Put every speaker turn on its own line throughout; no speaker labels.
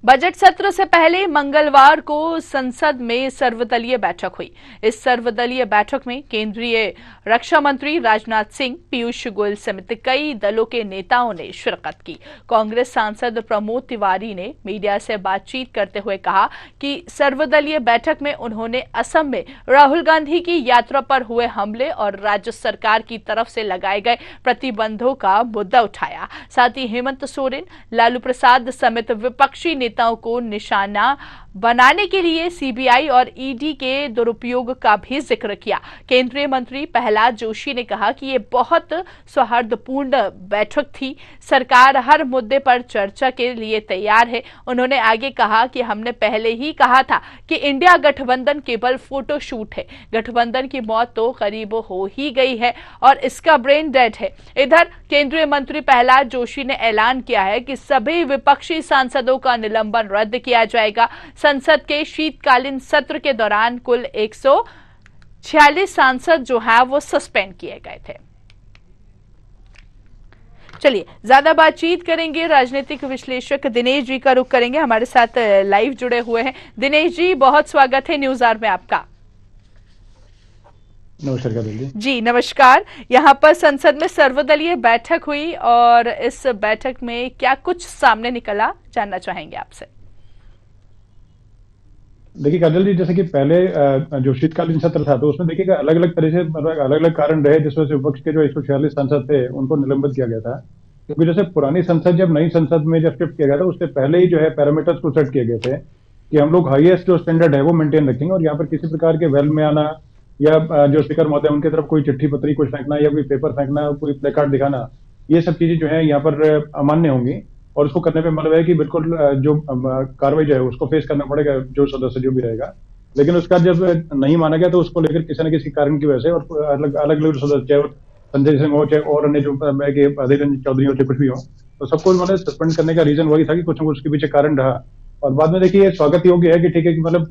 Budget सत्र से पहले मंगलवार को संसद में सर्वदलीय बैठक हुई। इस सर्वदलीय बैठक में केंद्रीय रक्षा मंत्री राजनाथ सिंह, पीयूष गोयल समेत कई दलों के नेताओं ने शिरकत की। कांग्रेस सांसद प्रमोद तिवारी ने मीडिया से बातचीत करते हुए कहा कि सर्वदलीय बैठक में उन्होंने असम में राहुल गांधी की यात्रा पर हुए हमले और राज्य सरकार की तरफ से लगाए गए प्रतिबंधों का मुद्दा उठाया। साथ ही हेमंत सोरेन, लालू प्रसाद समेत विपक्षी नेताओं को निशाना बनाने के लिए सीबीआई और ईडी के दुरुपयोग का भी जिक्र किया। केंद्रीय मंत्री प्रहलाद जोशी ने कहा कि ये बहुत सौहार्दपूर्ण बैठक थी। सरकार हर मुद्दे पर चर्चा के लिए तैयार है। उन्होंने आगे कहा कि हमने पहले ही कहा था कि इंडिया गठबंधन केवल फोटो शूट है। गठबंधन की मौत तो करीब हो ही गई है और इसका ब्रेन डेड है। इधर केंद्रीय मंत्री प्रहलाद जोशी ने ऐलान किया है कि सभी विपक्षी सांसदों का निलंबन रद्द किया जाएगा। संसद के शीतकालीन सत्र के दौरान कुल 146 सांसद जो है वो सस्पेंड किए गए थे। चलिए ज्यादा बातचीत करेंगे, राजनीतिक विश्लेषक दिनेश जी का रुख करेंगे, हमारे साथ लाइव जुड़े हुए हैं। दिनेश जी, बहुत स्वागत है न्यूज आवर में आपका।
नमस्कार
जी नमस्कार। यहाँ पर संसद में सर्वदलीय बैठक हुई और इस बैठक में क्या कुछ सामने निकला, जानना चाहेंगे आपसे।
देखिए काजल जी, जैसे कि पहले जो शीतकालीन सत्र था तो उसमें देखिएगा अलग अलग तरह से अलग अलग कारण रहे जिस वजह से विपक्ष के जो 146 सांसद थे उनको निलंबित किया गया था। क्योंकि जैसे पुरानी संसद जब नई संसद में जब शिफ्ट किया गया था उससे पहले ही जो है पैरामीटर्स को सेट किए गए थे कि हम लोग हाईएस्ट जो स्टैंडर्ड है वो मेंटेन रखेंगे और यहाँ पर किसी प्रकार के वेल में आना या जो स्पीकर महोदय उनकी तरफ कोई चिट्ठी पत्री कुछ फेंकना या कोई पेपर फेंकना, कोई प्ले कार्ड दिखाना, ये सब चीजें जो है यहाँ पर अमान्य होंगी और उसको करने पे मतलब है कि बिल्कुल जो कार्रवाई जो है उसको फेस करना पड़ेगा जो सदस्य जो भी रहेगा। लेकिन उसका जब नहीं माना गया तो उसको लेकर किसी न किसी कारण की वजह से और अलग अलग सदस्य चाहे संजय सिंह हो चाहे और अन्य जो अधीर रंजन चौधरी हो चाहे कुछ भी हो, तो सबको मतलब सस्पेंड करने का रीजन वही था कि कुछ न कुछ उसके पीछे कारण रहा। और बाद में देखिए स्वागत योग्य है कि ठीक है कि मतलब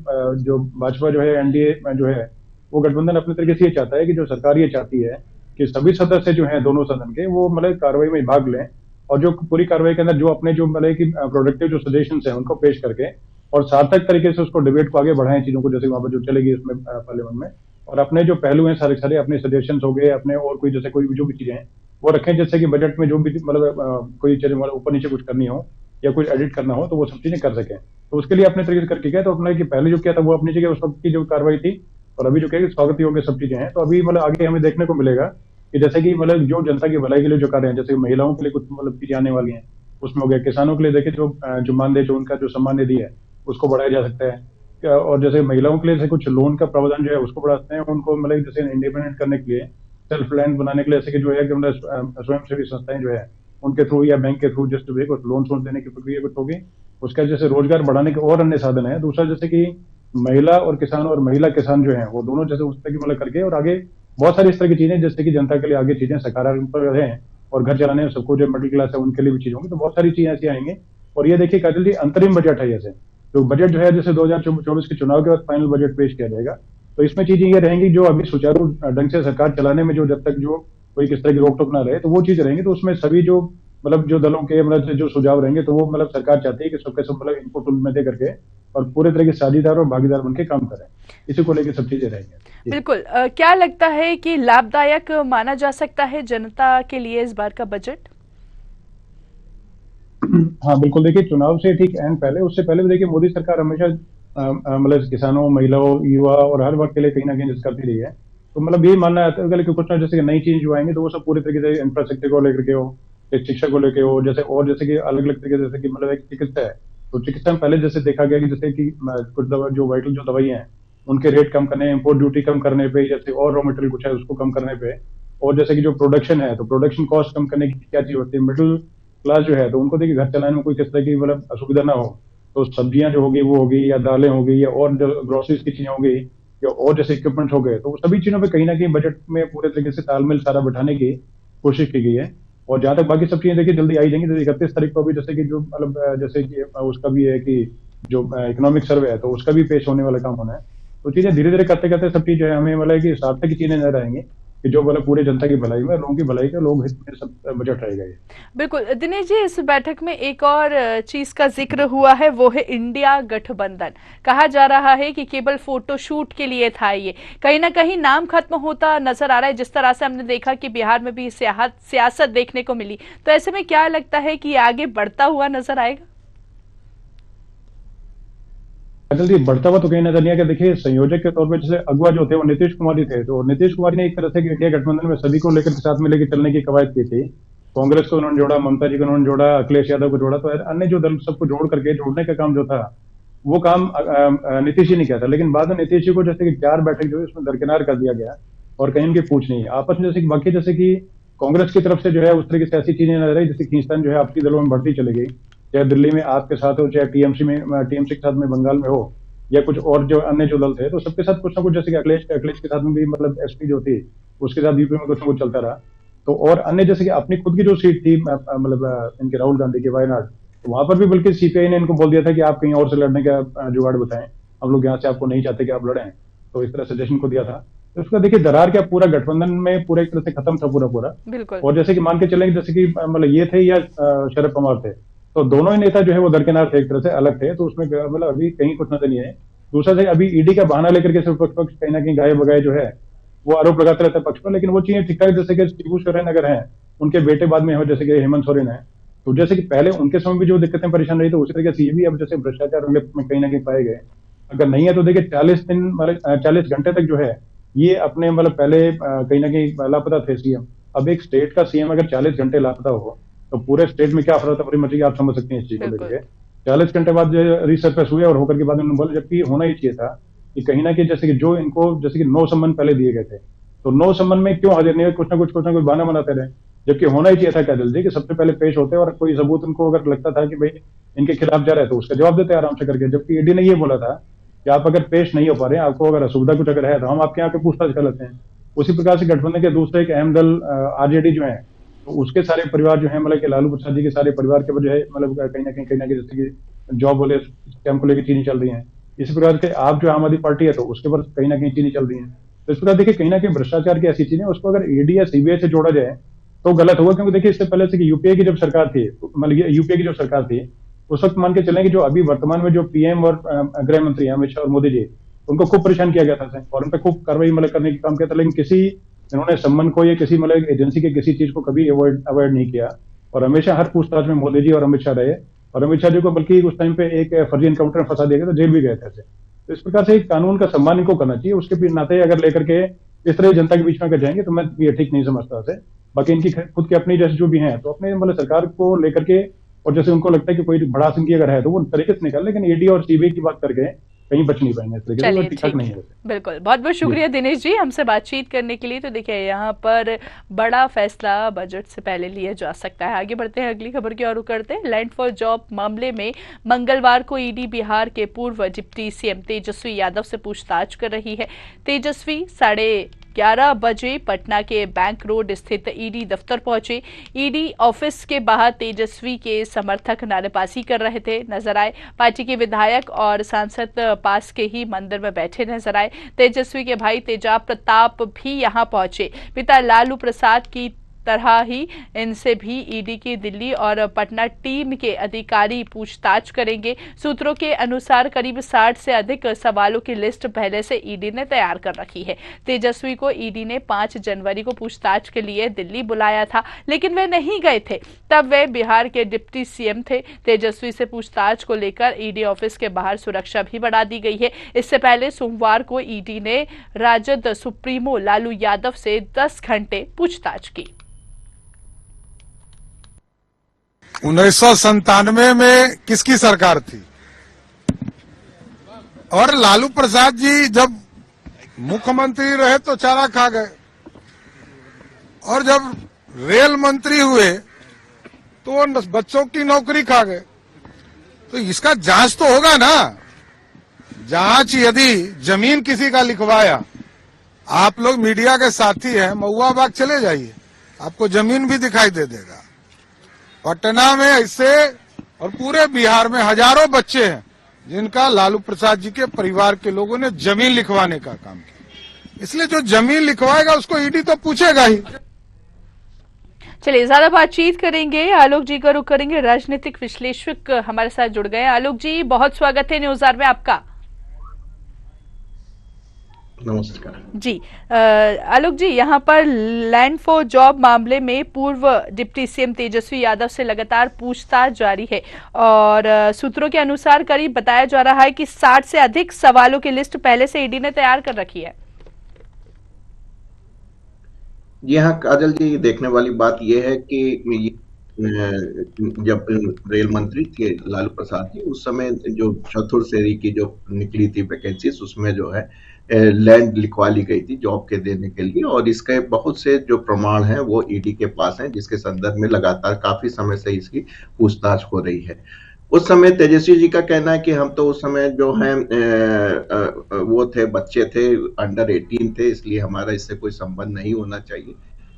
जो भाजपा जो है एनडीए जो है वो गठबंधन अपने तरीके से ये चाहता है कि जो सरकार ये चाहती है कि सभी सदस्य जो है दोनों सदन के वो मतलब कार्रवाई में भाग लें और जो पूरी कार्रवाई के अंदर जो अपने जो मतलब कि प्रोडक्टिव जो सजेशंस हैं उनको पेश करके और सार्थक तरीके से उसको डिबेट को आगे बढ़ाएं चीजों को, जैसे वहां पर जो चलेगी उसमें पार्लियामेंट में, और अपने जो पहलू हैं सारे सारे अपने सजेशंस हो गए अपने और कोई जैसे कोई जो भी चीजें हैं वो रखें, जैसे कि बजट में जो भी मतलब कोई चीजें ऊपर नीचे कुछ करनी हो या कुछ एडिट करना हो तो वो सब चीजें कर सकें। तो उसके लिए अपने तरीके से करके गए। तो अपने की पहले जो किया था वो अपनी जगह उस वक्त की जो कार्रवाई थी और अभी जो क्या स्वागत योग्य सब चीजें हैं। तो अभी मतलब आगे हमें देखने को मिलेगा कि जैसे कि मतलब जो जनता की भलाई के लिए जो कार्य है, जैसे महिलाओं के लिए कुछ मतलब चीजें आने वाली हैं उसमें हो गया, किसानों के लिए देखिए जो मानदेय जो उनका जो सम्मान निधि है उसको बढ़ाया जा सकता है और जैसे महिलाओं के लिए जैसे कुछ लोन का प्रावधान जो है उसको बढ़ा सकते हैं, उनको मतलब जैसे इंडिपेंडेंट करने के लिए सेल्फ रिलायंस बनाने के लिए जैसे कि जो है कि मतलब स्वयंसेवी संस्थाएं जो है उनके थ्रू या बैंक के थ्रू जस्ट कुछ लोन देने की प्रक्रिया कुछ होगी। उसका जैसे रोजगार बढ़ाने के और अन्य साधन है। दूसरा जैसे कि महिला और किसान और महिला किसान जो है वो दोनों जैसे उस तरह की मतलब करके और आगे बहुत सारी इस तरह की चीजें जैसे कि जनता के लिए आगे चीजें सकारात्मक रहे और घर चलाने में सबको जो मिडिल क्लास है उनके लिए भी चीज होंगी। तो बहुत सारी चीजें ऐसी आएंगी। और ये देखिए काजल जी, अंतरिम बजट है जैसे तो बजट जो है जैसे 2024 के चुनाव के बाद फाइनल बजट पेश किया जाएगा। तो इसमें चीजें ये रहेंगी जो अभी सुचारू ढंग से सरकार चलाने में जो जब तक जो कोई किस तरह की रोक टोक ना रहे तो वो चीजें रहेंगी। तो उसमें सभी जो मतलब जो दलों के मतलब जो सुझाव रहेंगे तो वो मतलब सरकार चाहती है कि सबके सब मतलब इनपुट उनमें दे करके और पूरे तरह के साझेदार और भागीदार बनकर काम करें। इसी को लेकर सब चीजें रहेंगी।
बिल्कुल। क्या लगता है कि लाभदायक माना जा सकता है जनता के लिए इस बार का बजट?
हाँ बिल्कुल, देखिए चुनाव से ठीक एंड पहले उससे पहले भी देखिए मोदी सरकार हमेशा मतलब किसानों, महिलाओं, युवा और हर वर्ग के लिए कहीं ना कहीं करती रही है। तो मतलब यही मानना है कि कुछ ना जैसे नई चीज जो आएंगे तो वो सब पूरे तरीके से इंफ्रास्ट्रक्चर को लेकर के हो, शिक्षा को लेकर हो, जैसे और जैसे कि अलग अलग तरीके जैसे कि मतलब एक चिकित्सा है तो चिकित्सा में पहले जैसे देखा गया कि जैसे कि कुछ दवा जो वाइटल जो दवाइयां हैं उनके रेट कम करने, इम्पोर्ट ड्यूटी कम करने पे, जैसे और रॉ मटेरियल कुछ है उसको कम करने पे, और जैसे कि जो प्रोडक्शन है तो प्रोडक्शन कॉस्ट कम करने की क्या चीज होती है, मिडिल क्लास जो है तो उनको देखिए घर चलाने में कोई किस तरह की मतलब असुविधा ना हो तो सब्जियां जो होगी वो होगी या दालें होगी या और जो ग्रोसरीज की चीजें होगी या और जैसे इक्विपमेंट्स हो गए, तो सभी चीजों पे कहीं ना कहीं बजट में पूरे तरीके से तालमेल सारा बैठाने की कोशिश की गई है। और जहां तक बाकी सब चीजें देखिए जल्दी आई जाएंगी, जैसे 31 तारीख को भी जैसे कि जो मतलब जैसे कि उसका भी है कि जो इकोनॉमिक सर्वे है तो उसका भी पेश होने वाला काम होना है। तो चीजें धीरे धीरे करते करते सब चीज जो है हमें मतलब कि सार्थक की चीजें नजर आएंगी कि जो मतलब पूरे जनता की भलाई में, लोगों की भलाई का लोग हित में सब बजट रहेगा ये।
बिल्कुल दिनेश जी, इस बैठक में एक और चीज का जिक्र हुआ है, वो है इंडिया गठबंधन। कहा जा रहा है कि केवल फोटो शूट के लिए था ये, कहीं ना कहीं नाम खत्म होता नजर आ रहा है। जिस तरह से हमने देखा कि बिहार में भी सियासत देखने को मिली, तो ऐसे में क्या लगता है कि आगे बढ़ता हुआ नजर आएगा?
अटल जी, बढ़ता हुआ तो कहीं नजर नहीं आया। देखिए, संयोजक के तौर पे जैसे अगुवा जो थे वो नीतीश कुमार ही थे, तो नीतीश कुमार ने एक तरह से इंडिया गठबंधन में सभी को लेकर साथ में लेकर चलने की कवायद की थी। कांग्रेस को उन्होंने जोड़ा, ममता जी को उन्होंने जोड़ा, अखिलेश यादव को जोड़ा, तो अन्य जो दल सबको जोड़ करके जोड़ने का काम जो था वो काम नीतीश जी ने किया था। लेकिन बाद में नीतीश जी को जैसे कि 4 बैठक जो है उसमें दरकिनार कर दिया गया और कहीं उनकी पूछ नहीं आपस में। जैसे कि बाकी जैसे कि कांग्रेस की तरफ से जो है उस तरीके से ऐसी चीजें नजर आई, जैसे खींचतान जो है आपसी दलों में बढ़ती चली गई, चाहे दिल्ली में आप के साथ हो, चाहे टीएमसी के साथ में बंगाल में हो, या कुछ और जो अन्य जो दल थे, तो सबके साथ कुछ ना कुछ, जैसे कि अखिलेश के साथ में भी मतलब एसपी जो थी उसके साथ यूपी में कुछ ना कुछ चलता रहा। तो और अन्य जैसे कि अपनी खुद की जो सीट थी मतलब इनके राहुल गांधी की वायनाड, तो वहां पर भी बल्कि सीपीआई ने इनको बोल दिया था कि आप कहीं और से लड़ने का जुगाड़ बताएं, हम लोग यहाँ से आपको नहीं चाहते कि आप लड़ें, तो इस तरह सजेशन को दिया था। तो उसका देखिए दरार क्या पूरा गठबंधन में पूरा एक तरह से खत्म था पूरा।
बिल्कुल।
और जैसे कि मान के चलेंगे जैसे कि मतलब ये थे या शरद पवार थे, तो दोनों ही नेता जो है वो दरकिनार थे, एक तरह से अलग थे, तो उसमें मतलब अभी कहीं कुछ नजर नहीं है। दूसरा से अभी ईडी का बहाना लेकर के सिर्फ पक्ष कहीं ना कहीं गाये बगाए जो है वो आरोप लगाते रहते हैं पक्ष पर, लेकिन वो चीजें ठीक ठाक, जैसे कि शिबू सोरेन अगर हैं, उनके बेटे बाद में हो जैसे कि हेमंत सोरेन है, तो जैसे कि पहले उनके समय भी जो दिक्कतें परेशान रही, तो उसी तरीके से ये भी अब जैसे भ्रष्टाचार में कहीं ना कहीं पाए गए, अगर नहीं है तो देखिए 40 दिन मतलब 40 घंटे तक जो है ये अपने मतलब पहले कहीं ना कहीं लापता थे सीएम। अब एक स्टेट का सीएम अगर 40 घंटे लापता हो तो पूरे स्टेट में क्या अफरा तफरी मचेगी, आप समझ सकते हैं इस चीज को लेकर। 40 घंटे बाद जो रिसर्फेस हुए और होकर के बाद उन्होंने बोला, जबकि होना ही चाहिए था कि कहीं ना कहीं जैसे कि जो इनको जैसे कि 9 सम्मन पहले दिए गए थे, तो 9 सम्मन में क्यों हाजिर नहीं हुए, कुछ ना कुछ बहाना बनाते रहे, जबकि होना ही चाहिए था क्या जल्दी कि सबसे पहले पेश होते और कोई सबूत उनको अगर लगता था कि भाई इनके खिलाफ जा रहा है तो उसका जवाब देते आराम से करके। जबकि ईडी ने ये बोला था कि आप अगर पेश नहीं हो पा रहे हैं, आपको अगर असुविधा कुछ अगर है तो हम आपके यहाँ पे पूछताछ कर लेते हैं। उसी प्रकार से गठबंधन के दूसरे एक अहम दल आरजेडी जो है, तो उसके सारे परिवार जो है मतलब कि लालू प्रसाद जी के सारे परिवार के जो है मतलब कहीं ना कहीं जैसे कि जॉब वाले स्कैम को लेकर चीजें चल रही हैं। इसी प्रकार से आप जो आम आदमी पार्टी है तो उसके पर कहीं ना कहीं चीजें चल रही हैं। तो इस प्रकार देखिए कहीं ना कहीं भ्रष्टाचार की ऐसी चीजें उसको अगर ईडी या सीबीआई से जोड़ा जाए तो गलत होगा, क्योंकि देखिए इससे पहले से कि यूपीए की जब सरकार थी, मतलब यूपीए की जो सरकार थी उस वक्त मान के चलें कि जो अभी वर्तमान में जो पीएम और गृह मंत्री अमित शाह और मोदी जी, उनको खूब परेशान किया गया था और उन पर खूब कार्रवाई मतलब करने का काम किया था, लेकिन किसी इन्होंने सम्मन को या किसी मतलब एजेंसी के किसी चीज को कभी अवॉइड नहीं किया और हमेशा हर पूछताछ में मोदी जी और अमित शाह रहे। और अमित शाह जी को बल्कि उस टाइम पे एक फर्जी एनकाउंटर में फंसा दिया गया, तो जेल भी गए थे। तो इस प्रकार से कानून का सम्मान इनको करना चाहिए, उसके भी नाते अगर लेकर के इस तरह जनता के बीच में अगर जाएंगे तो मैं ये ठीक नहीं समझता से। बाकी इनकी खुद की अपनी जैसे जो भी हैं तो अपने मतलब सरकार को लेकर के, और जैसे उनको लगता है कि कोई बड़ा इनकी अगर है तो वो तरीके से निकाल, लेकिन ईडी और सीबीआई की बात करके कहीं बच नहीं पाएंगे, इस तरीके से ठीक ठाक नहीं है।
बिल्कुल, बहुत बहुत शुक्रिया दिनेश जी हमसे बातचीत करने के लिए। तो देखिए यहाँ पर बड़ा फैसला बजट से पहले लिया जा सकता है। आगे बढ़ते हैं, अगली खबर की ओर करते हैं। लैंड फॉर जॉब मामले में मंगलवार को ईडी बिहार के पूर्व डिप्टी सीएम तेजस्वी यादव से पूछताछ कर रही है। तेजस्वी 11:30 बजे पटना के बैंक रोड स्थित ईडी दफ्तर पहुंचे। ईडी ऑफिस के बाहर तेजस्वी के समर्थक नारेबाजी कर रहे थे नजर आए। पार्टी के विधायक और सांसद पास के ही मंदिर में बैठे नजर आए। तेजस्वी के भाई तेजाब प्रताप भी यहां पहुंचे। पिता लालू प्रसाद की तरह ही इनसे भी ईडी की दिल्ली और पटना टीम के अधिकारी पूछताछ करेंगे। सूत्रों के अनुसार करीब 60 से अधिक सवालों की लिस्ट पहले से ईडी ने तैयार कर रखी है। तेजस्वी को ईडी ने 5 जनवरी को पूछताछ के लिए दिल्ली बुलाया था, लेकिन वे नहीं गए थे। तब वे बिहार के डिप्टी सीएम थे। तेजस्वी से पूछताछ को लेकर ईडी ऑफिस के बाहर सुरक्षा भी बढ़ा दी गई है। इससे पहले सोमवार को ईडी ने राजद सुप्रीमो लालू यादव से 10 घंटे पूछताछ की।
1997 में किसकी सरकार थी और लालू प्रसाद जी जब मुख्यमंत्री रहे तो चारा खा गए, और जब रेल मंत्री हुए तो वो बच्चों की नौकरी खा गए। तो इसका जांच तो होगा ना। जांच यदि जमीन किसी का लिखवाया, आप लोग मीडिया के साथी हैं, महुआ बाग चले जाइए, आपको जमीन भी दिखाई दे देगा। पटना में ऐसे और पूरे बिहार में हजारों बच्चे हैं जिनका लालू प्रसाद जी के परिवार के लोगों ने जमीन लिखवाने का काम किया। इसलिए जो जमीन लिखवाएगा उसको ईडी तो पूछेगा ही।
चलिए, ज्यादा बातचीत करेंगे, आलोक जी का रुख करेंगे। राजनीतिक विश्लेषक हमारे साथ जुड़ गए। आलोक जी, बहुत स्वागत है न्यूज आवर में आपका।
नमस्कार
जी। आलोक जी, यहाँ पर लैंड फॉर जॉब मामले में पूर्व डिप्टी सीएम तेजस्वी यादव से लगातार पूछताछ जारी है और सूत्रों के अनुसार करीब बताया जा रहा है कि 60 से अधिक सवालों की लिस्ट पहले से ईडी ने तैयार कर रखी है।
जी हाँ काजल जी, देखने वाली बात यह है कि जब रेल मंत्री थे लालू प्रसाद जी, उस समय जो चतुर्थ श्रेणी की जो निकली थी वैकेंसीज, उसमें जो है लैंड लिखवा ली गई थी जॉब के देने के लिए, और इसके बहुत से जो प्रमाण हैं वो ईडी के पास हैं, जिसके संदर्भ में लगातार काफी समय से इसकी पूछताछ हो रही है। उस समय तेजस्वी जी का कहना है कि हम तो उस समय जो है वो थे, बच्चे थे, अंडर 18 थे, इसलिए हमारा इससे कोई संबंध नहीं होना चाहिए।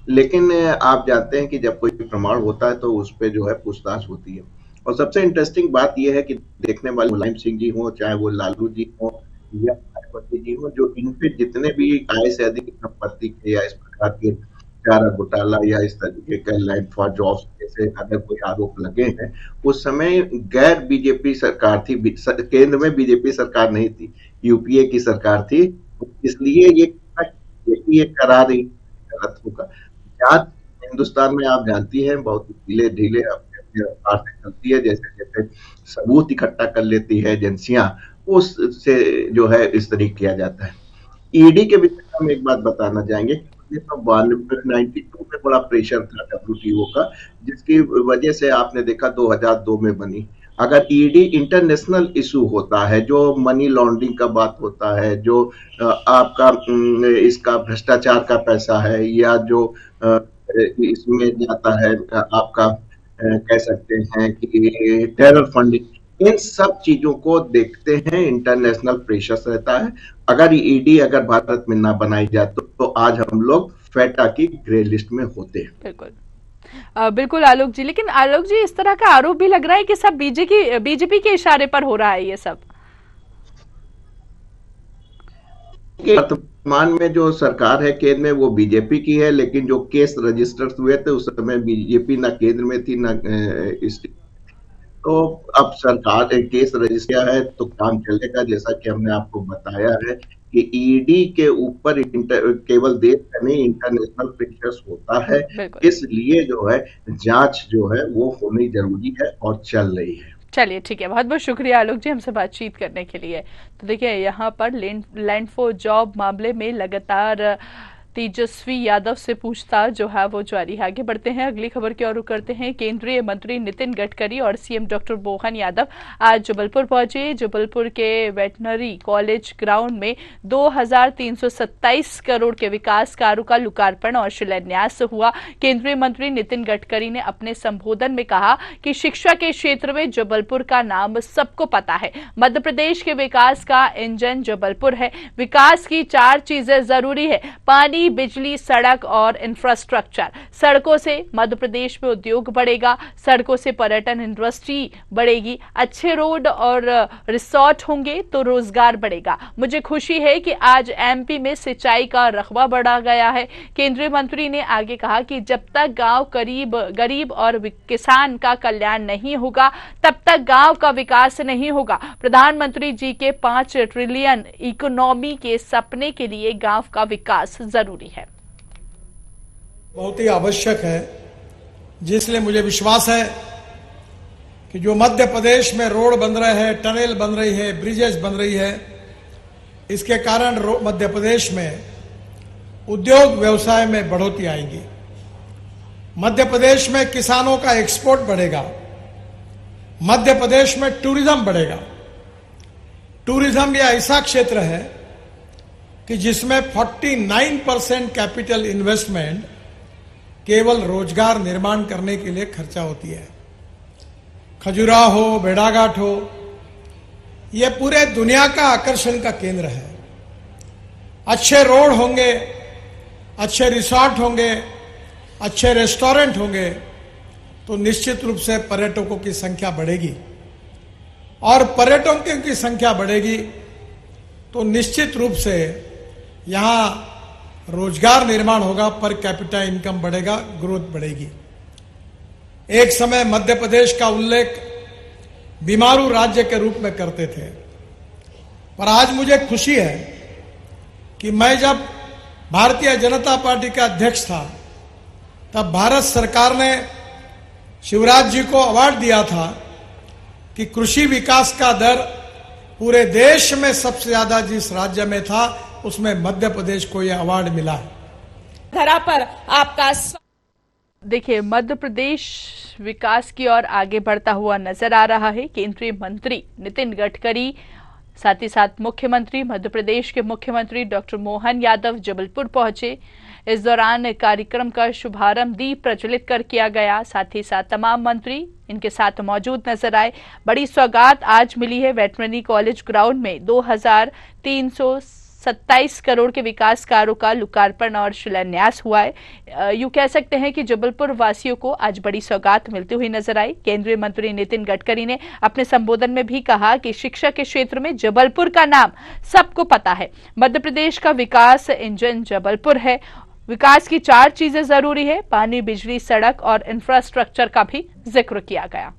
लेकिन आप जानते हैं कि जब कोई प्रमाण होता है तो उस पर जो है पूछताछ होती है। और सबसे इंटरेस्टिंग बात यह है कि देखने वाले मुलायम सिंह जी हो, चाहे वो लालू जी हो या मायावती जी हो, जो इन पे जितने भी आय से अधिक संपत्ति के या इस प्रकार के चारा घोटाला या इस तरीके का लैंड फॉर जॉब्स जैसे अगर कोई आरोप लगे हैं, उस समय गैर बीजेपी सरकार थी, केंद्र में बीजेपी सरकार नहीं थी, यूपीए की सरकार थी, इसलिए ये करा रही गलत होगा। जांच हिंदुस्तान में आप जानती हैं बहुत ढीले ढीले अपने रफ्तार से चलती है, जैसे जैसे सबूत इकट्ठा कर लेती है एजेंसियां, उससे जो है इस तरीके किया जाता है। ईडी के विषय में हम एक बात बताना चाहेंगे, 1992 में बड़ा प्रेशर था डब्ल्यूटीओ का, जिसकी वजह से आपने देखा 2002 में बनी। अगर ईडी इंटरनेशनल इशू होता है, जो मनी लॉन्ड्रिंग का बात होता है, जो आपका इसका भ्रष्टाचार का पैसा है, या जो इसमें जाता है आपका कह सकते हैं कि टेरर फंडिंग, इन सब चीजों को देखते हैं, इंटरनेशनल प्रेशर रहता है। अगर ईडी अगर भारत में ना बनाई जाए तो आज हम लोग फेटा की ग्रे लिस्ट में होते हैं।
बिल्कुल बिल्कुल आलोक जी, लेकिन आलोक जी इस तरह का आरोप भी लग रहा है कि सब बीजेपी के इशारे पर हो रहा है ये सब।
वर्तमान में जो सरकार है केंद्र में वो बीजेपी की है, लेकिन जो केस रजिस्टर हुए थे उस समय बीजेपी ना केंद्र में थी ना तो अब सरकार केस रजिस्टर है तो काम चलेगा। जैसा कि हमने आपको बताया है कि ईडी के ऊपर केवल देश का नहीं इंटरनेशनल प्रेशर होता है, इसलिए जो है जांच जो है वो होनी जरूरी है और चल रही है।
चलिए ठीक है, बहुत बहुत शुक्रिया आलोक जी हमसे बातचीत करने के लिए। तो देखिए, यहाँ पर लैंड फॉर जॉब मामले में लगातार तेजस्वी यादव से पूछताछ जो है वो जारी है। आगे बढ़ते हैं, अगली खबर की ओर रुख करते हैं। केंद्रीय मंत्री नितिन गडकरी और सीएम डॉक्टर मोहन यादव आज जबलपुर पहुंचे। जबलपुर के वेटनरी कॉलेज ग्राउंड में 2327 करोड़ के विकास कार्यों का लोकार्पण और शिलान्यास हुआ। केंद्रीय मंत्री नितिन गडकरी ने अपने संबोधन में कहा कि शिक्षा के क्षेत्र में जबलपुर का नाम सबको पता है। मध्य प्रदेश के विकास का इंजन जबलपुर है। विकास की 4 चीजें जरूरी है: पानी, बिजली, सड़क और इंफ्रास्ट्रक्चर। सड़कों से मध्य प्रदेश में उद्योग बढ़ेगा, सड़कों से पर्यटन इंडस्ट्री बढ़ेगी, अच्छे रोड और रिसोर्ट होंगे तो रोजगार बढ़ेगा। मुझे खुशी है कि आज एमपी में सिंचाई का रकबा बढ़ा गया है। केंद्रीय मंत्री ने आगे कहा कि जब तक गांव गरीब और किसान का कल्याण नहीं होगा तब तक गांव का विकास नहीं होगा। प्रधानमंत्री जी के 5 ट्रिलियन इकोनॉमी के सपने के लिए गांव का विकास जरूरी है,
बहुत ही आवश्यक है, जिसलिए मुझे विश्वास है कि जो मध्य प्रदेश में रोड बन रहे हैं, टनल बन रही है, ब्रिजेस बन रही है, इसके कारण मध्य प्रदेश में उद्योग व्यवसाय में बढ़ोतरी आएगी। मध्य प्रदेश में किसानों का एक्सपोर्ट बढ़ेगा। मध्य प्रदेश में टूरिज्म बढ़ेगा। टूरिज्म यह ऐसा क्षेत्र है कि जिसमें 49% कैपिटल इन्वेस्टमेंट केवल रोजगार निर्माण करने के लिए खर्चा होती है। खजुराहो हो, भेड़ाघाट हो, यह पूरे दुनिया का आकर्षण का केंद्र है। अच्छे रोड होंगे, अच्छे रिसोर्ट होंगे, अच्छे रेस्टोरेंट होंगे तो निश्चित रूप से पर्यटकों की संख्या बढ़ेगी, और पर्यटकों की संख्या बढ़ेगी तो निश्चित रूप से यहाँ रोजगार निर्माण होगा, पर कैपिटा इनकम बढ़ेगा, ग्रोथ बढ़ेगी। एक समय मध्य प्रदेश का उल्लेख बीमारू राज्य के रूप में करते थे, पर आज मुझे खुशी है कि मैं जब भारतीय जनता पार्टी का अध्यक्ष था तब भारत सरकार ने शिवराज जी को अवार्ड दिया था कि कृषि विकास का दर पूरे देश में सबसे ज्यादा जिस राज्य में था उसमें मध्य प्रदेश को यह अवार्ड मिला है।
धरा पर आपका
देखिए, मध्य प्रदेश विकास की ओर आगे बढ़ता हुआ नजर आ रहा है। केंद्रीय मंत्री नितिन गडकरी, साथ ही साथ मुख्यमंत्री, मध्य प्रदेश के मुख्यमंत्री डॉक्टर मोहन यादव जबलपुर पहुंचे। इस दौरान कार्यक्रम का शुभारंभ दीप प्रज्वलित कर किया गया। साथ ही साथ तमाम मंत्री इनके साथ मौजूद नजर आए। बड़ी सौगात आज मिली है। वेटरनरी कॉलेज ग्राउंड में 2327 करोड़ के विकास कार्यों का लोकार्पण और शिलान्यास हुआ है। यूं कह सकते हैं कि जबलपुर वासियों को आज बड़ी सौगात मिलती हुई नजर आई। केंद्रीय मंत्री नितिन गडकरी ने अपने संबोधन में भी कहा कि शिक्षा के क्षेत्र में जबलपुर का नाम सबको पता है। मध्य प्रदेश का विकास इंजन जबलपुर है। विकास की 4 चीजें जरूरी है, पानी, बिजली, सड़क और इंफ्रास्ट्रक्चर का भी जिक्र किया गया।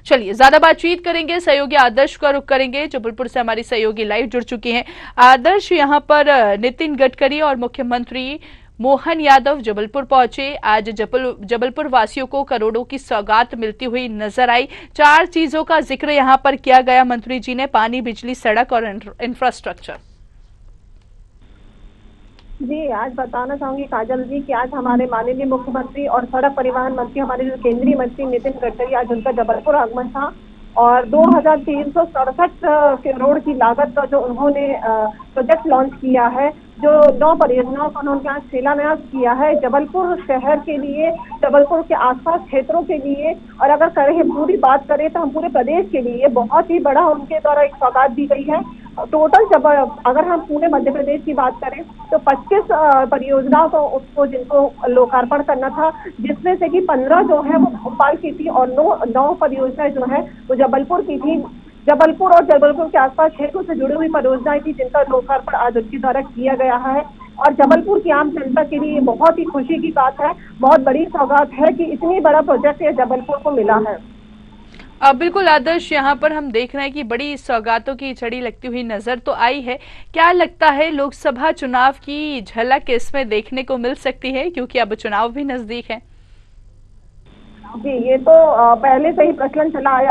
चलिए, ज्यादा बातचीत करेंगे, सहयोगी आदर्श का रुख करेंगे। जबलपुर से हमारी सहयोगी लाइव जुड़ चुकी हैं। आदर्श, यहां पर नितिन गडकरी और मुख्यमंत्री मोहन यादव जबलपुर पहुंचे। आज जबलपुर वासियों को करोड़ों की सौगात मिलती हुई नजर आई। 4 चीजों का जिक्र यहां पर किया गया मंत्री जी ने, पानी, बिजली, सड़क और इंफ्रास्ट्रक्चर।
जी, आज बताना चाहूंगी काजल जी कि आज हमारे माननीय मुख्यमंत्री और सड़क परिवहन मंत्री, हमारे जो केंद्रीय मंत्री नितिन गडकरी, आज उनका जबलपुर आगमन था और 2367 करोड़ की लागत का जो उन्होंने प्रोजेक्ट लॉन्च किया है, जो 9 परियोजनाओं का उन्होंने आज शिलान्यास किया है जबलपुर शहर के लिए, जबलपुर के आसपास क्षेत्रों के लिए, और अगर पूरी बात करें तो हम पूरे प्रदेश के लिए बहुत ही बड़ा उनके द्वारा एक सौगात दी गई है। टोटल अगर हम पूरे मध्य प्रदेश की बात करें तो 25 परियोजनाओं को जिनको लोकार्पण करना था, जिसमें से कि 15 जो है वो भोपाल की थी और 9 परियोजनाएं जो है वो जबलपुर की थी। जबलपुर और जबलपुर के आसपास क्षेत्रों से जुड़ी हुई परियोजनाएं थी जिनका लोकार्पण आज उनके द्वारा किया गया है और जबलपुर की आम जनता के लिए बहुत ही खुशी की बात है, बहुत बड़ी सौगात है कि इतनी बड़ा प्रोजेक्ट ये जबलपुर को मिला है।
बिल्कुल आदर्श, यहाँ पर हम देख रहे हैं कि बड़ी सौगातों की छड़ी लगती हुई नजर तो आई है। क्या लगता है लोकसभा चुनाव की झलक इसमें देखने को मिल सकती है, क्योंकि अब चुनाव भी नजदीक है?
जी, ये तो पहले से ही प्रचलन चला आया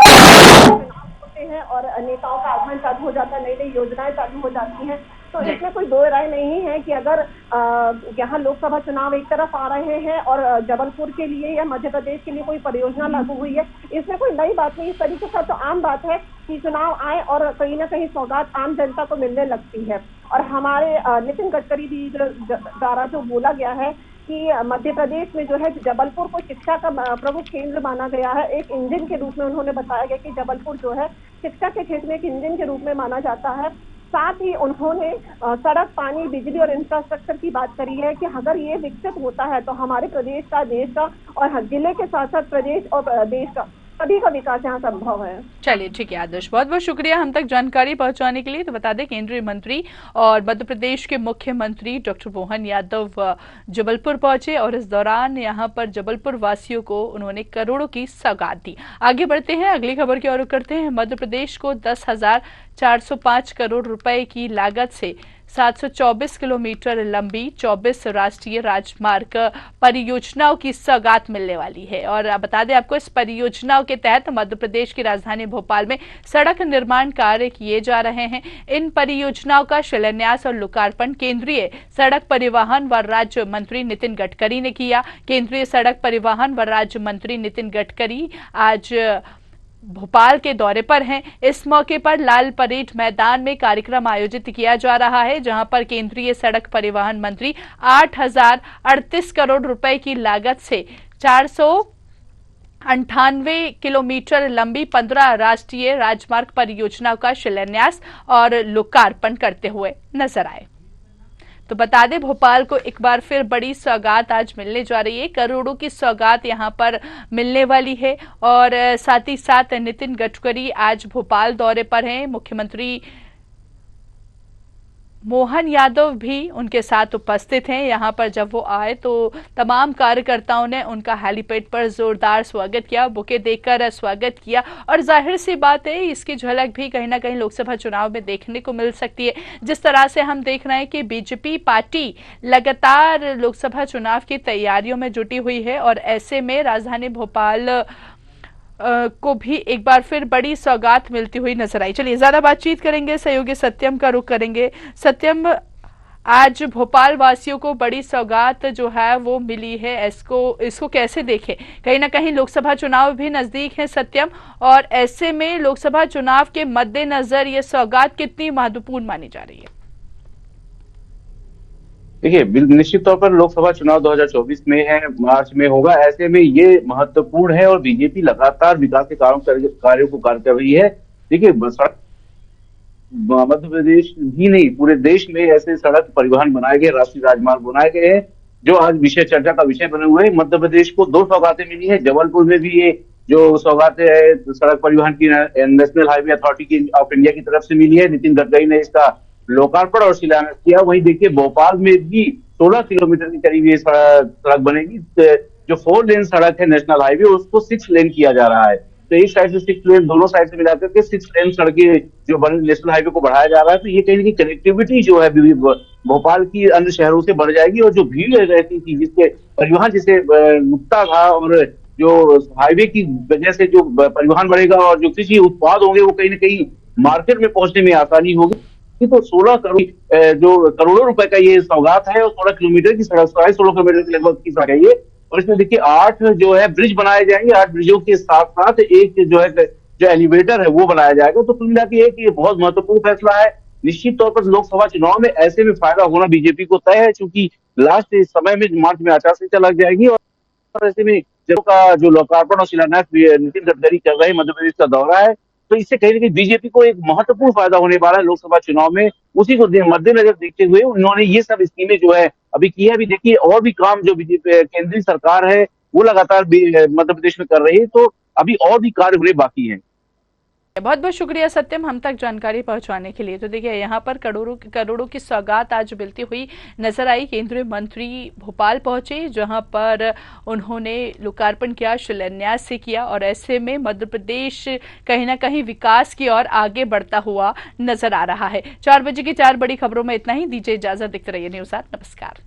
है और नेताओं का आगमन चालू हो जाता है, नई नई योजनाएं चालू हो जाती हैं, तो इसमें कोई दो राय नहीं है कि अगर यहाँ लोकसभा चुनाव एक तरफ आ रहे हैं और जबलपुर के लिए या मध्य प्रदेश के लिए कोई परियोजना लागू हुई है, इसमें कोई नई बात नहीं। इस तरीके का तो आम बात है कि चुनाव आए और कहीं ना कहीं सौगात आम जनता को मिलने लगती है। और हमारे नितिन गडकरी जी द्वारा जो बोला गया है कि मध्य प्रदेश में जो है जबलपुर को शिक्षा का प्रमुख केंद्र माना गया है, एक इंजन के रूप में उन्होंने बताया गया कि जबलपुर जो है शिक्षा के क्षेत्र में एक इंजन के रूप में माना जाता है। साथ ही उन्होंने सड़क, पानी, बिजली और इंफ्रास्ट्रक्चर की बात करी है कि अगर ये विकसित होता है तो हमारे प्रदेश का, देश का और जिले के साथ साथ प्रदेश और देश का सभी का विकास यहाँ संभव है।
चलिए ठीक है आदर्श, बहुत बहुत शुक्रिया हम तक जानकारी पहुंचाने के लिए। तो बता दें केंद्रीय मंत्री और मध्य प्रदेश के मुख्यमंत्री डॉक्टर मोहन यादव जबलपुर पहुंचे और इस दौरान यहां पर जबलपुर वासियों को उन्होंने करोड़ों की सौगात दी। आगे बढ़ते हैं, अगली खबर की ओर करते हैं। मध्य प्रदेश को 10,405 करोड़ रुपए की लागत से 724 किलोमीटर लंबी 24 राष्ट्रीय राजमार्ग परियोजनाओं की सौगात मिलने वाली है। और बता दें आपको, इस परियोजनाओं के तहत मध्य प्रदेश की राजधानी भोपाल में सड़क निर्माण कार्य किए जा रहे हैं। इन परियोजनाओं का शिलान्यास और लोकार्पण केंद्रीय सड़क परिवहन व राज्य मंत्री नितिन गडकरी ने किया। केंद्रीय सड़क परिवहन व राज्य मंत्री नितिन गडकरी आज भोपाल के दौरे पर हैं। इस मौके पर लाल परेड मैदान में कार्यक्रम आयोजित किया जा रहा है, जहां पर केंद्रीय सड़क परिवहन मंत्री 8,038 करोड़ रुपए की लागत से 498 किलोमीटर लंबी 15 राष्ट्रीय राजमार्ग परियोजनाओं का शिलान्यास और लोकार्पण करते हुए नजर आए। तो बता दें, भोपाल को एक बार फिर बड़ी सौगात आज मिलने जा रही है। करोड़ों की सौगात यहां पर मिलने वाली है और साथ ही साथ नितिन गडकरी आज भोपाल दौरे पर हैं। मुख्यमंत्री मोहन यादव भी उनके साथ उपस्थित हैं। यहां पर जब वो आए तो तमाम कार्यकर्ताओं ने उनका हेलीपैड पर जोरदार स्वागत किया, बुके देकर स्वागत किया और जाहिर सी बात है इसकी झलक भी कहीं ना कहीं लोकसभा चुनाव में देखने को मिल सकती है। जिस तरह से हम देख रहे हैं कि बीजेपी पार्टी लगातार लोकसभा चुनाव की तैयारियों में जुटी हुई है और ऐसे में राजधानी भोपाल को भी एक बार फिर बड़ी सौगात मिलती हुई नजर आई। चलिए ज्यादा बातचीत करेंगे, सहयोगी सत्यम का रुख करेंगे। सत्यम, आज भोपाल वासियों को बड़ी सौगात जो है वो मिली है, इसको कैसे देखें? कहीं ना कहीं लोकसभा चुनाव भी नजदीक है सत्यम, और ऐसे में लोकसभा चुनाव के मद्देनजर ये सौगात कितनी महत्वपूर्ण मानी जा रही है?
देखिए, निश्चित तौर पर लोकसभा चुनाव 2024 में है, मार्च में होगा। ऐसे में ये महत्वपूर्ण है और बीजेपी लगातार विकास के कार्यों को कार्य कर रही है। देखिए, मध्य प्रदेश ही नहीं, पूरे देश में ऐसे सड़क परिवहन बनाए गए, राष्ट्रीय राजमार्ग बनाए गए हैं जो आज चर्चा का विषय बने हुए हैं। मध्य प्रदेश को 2 सौगातें मिली है। जबलपुर में भी ये जो सौगातें है सड़क परिवहन की national highway authority of India की तरफ से मिली है। नितिन गडकरी ने इसका लोकार्पण और शिलान्यास किया। वहीं देखिए, भोपाल में भी 16 किलोमीटर के करीब ये सड़क बनेगी। जो 4 लेन सड़क है नेशनल हाईवे, उसको 6 लेन किया जा रहा है। तो एक साइड से 6 लेन, दोनों साइड से मिलाकर के 6 लेन सड़कें जो बने नेशनल हाईवे को बढ़ाया जा रहा है। तो ये कहीं ना कहीं कनेक्टिविटी जो है भोपाल की अन्य शहरों से बढ़ जाएगी और जो भीड़ रहती थी जिसके परिवहन जिसे रुकता था, और जो हाईवे की वजह से जो परिवहन बढ़ेगा और जो कृषि उत्पाद होंगे वो कहीं ना कहीं मार्केट में पहुंचने में आसानी होगी। तो 16 करोड़ जो करोड़ों रुपए का ये सौगात है और 16 किलोमीटर की सड़क, 16.5 किलोमीटर के लगभग की सड़क है ये। और इसमें देखिए 8 जो है ब्रिज बनाए जाएंगे। 8 ब्रिजों के साथ साथ एक जो एलिवेटर है वो बनाया जाएगा। तो कुल मिला के ये बहुत महत्वपूर्ण फैसला है। निश्चित तौर पर लोकसभा चुनाव में ऐसे में फायदा होना बीजेपी को तय है, क्योंकि लास्ट समय में मार्च में आचार संहिता लग जाएगी और ऐसे में जो लोकार्पण और शिलान्यास नितिन गडकरी कर रहे हैं, मध्य प्रदेश का दौरा है, तो इससे कहीं ना कहीं बीजेपी को एक महत्वपूर्ण फायदा होने वाला है लोकसभा चुनाव में। उसी को मद्देनजर देखते हुए उन्होंने ये सब स्कीमें जो है अभी की है। अभी देखिए और भी काम जो बीजेपी केंद्रीय सरकार है वो लगातार मध्य प्रदेश में कर रही है, तो अभी और भी कार्य होने बाकी है।
बहुत बहुत शुक्रिया सत्यम हम तक जानकारी पहुंचाने के लिए। तो देखिए यहाँ पर करोड़ों की सौगात आज मिलती हुई नजर आई। केंद्रीय मंत्री भोपाल पहुंचे जहां पर उन्होंने लोकार्पण किया, शिलान्यास से किया और ऐसे में मध्य प्रदेश कहीं ना कहीं विकास की ओर आगे बढ़ता हुआ नजर आ रहा है। 4 बजे की 4 बड़ी खबरों में इतना ही। दीजिए इजाजत, देखते रहिए न्यूज़ 8। नमस्कार।